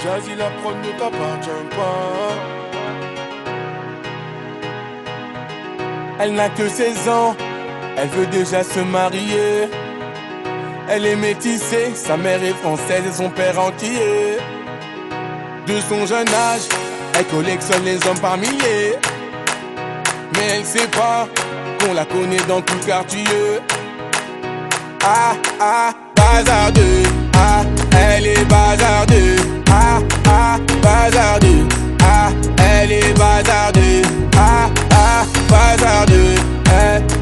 Jazzy, la prod ne t'appartient pas. Elle n'a que 16 ans, elle veut déjà se marier. Elle est métissée, sa mère est française et son père entier. De son jeune âge, elle collectionne les hommes par milliers. Mais elle sait pas qu'on la connaît dans tout le quartier. Ah, ah, bazardeux. Ah, elle est bazardeux. Ah, ah, bazardeux. Ah, elle est bazardeux. Ah, ah, bazardeux.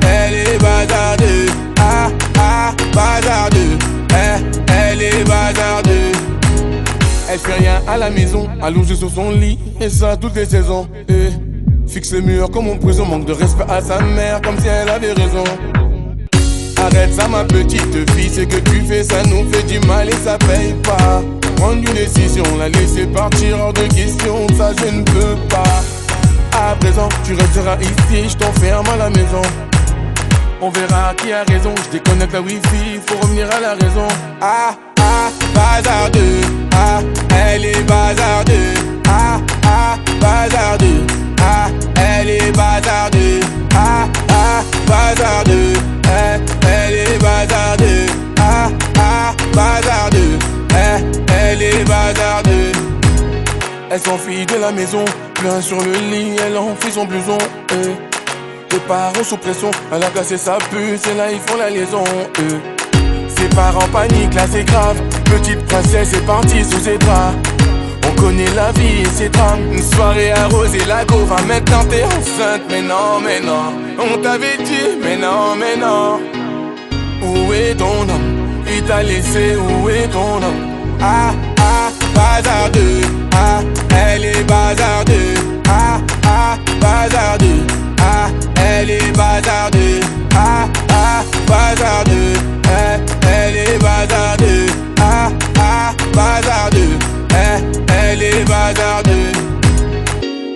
Elle est bazardeux. Ah, ah, bazardeux. Elle est bazardeux. Elle fait rien à la maison, allongée sur son lit, et ça toutes les saisons. Fixe le mur comme en prison, manque de respect à sa mère, comme si elle avait raison. Arrête ça ma petite fille, ce que tu fais ça nous fait du mal et ça paye pas. Prendre une décision, la laisser partir hors de question, ça je ne peux pas. À présent tu resteras ici, je t'enferme à la maison. On verra qui a raison, je déconnecte la wifi, faut revenir à la raison. Ah, ah, bazardeux. Ah, elle est bazardeux. Ah, ah, bazardeux. Ah, elle est bazardeux. Ah, ah, bazardeux. Elle est bazardeux. Ah, ah, bazardeux. Elle est bazardeux. Elle s'enfuit de la maison, plein sur le lit, elle enfuit son blouson. Les parents sous pression, elle a cassé sa puce et là ils font la liaison. Ses parents paniquent, là c'est grave. Petite princesse est partie sous ses draps. On connaît la vie et ses drames. Une soirée arrosée, la go va maintenant t'es enceinte. Mais non, mais non, on t'avait dit, mais non, mais non. Où est ton homme? Il t'a laissé, où est ton homme? Ah, ah, bazardeux. Ah, elle est bazardeux. Ah, ah, bazardeux. Ah, elle est bazardeux. Ah, ah, bazardeux. Elle est bazardeux. Ah, ah, bazardeux. Elle est bazardeux.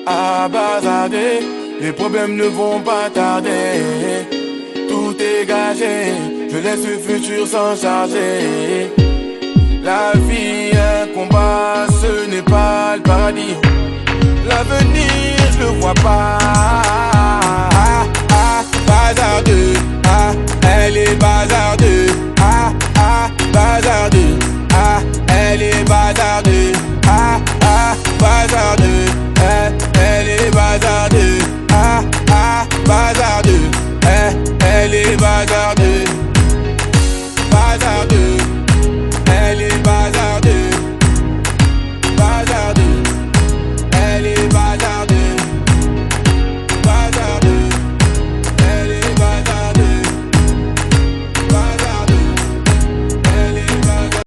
Ah, bazardeux. Les problèmes ne vont pas tarder. Tout est gagé. Je laisse le futur s'en charger. La vie, un combat, ce n'est pas le paradis. L'avenir, je le vois pas. Ah, ah, bazardeux. Ah,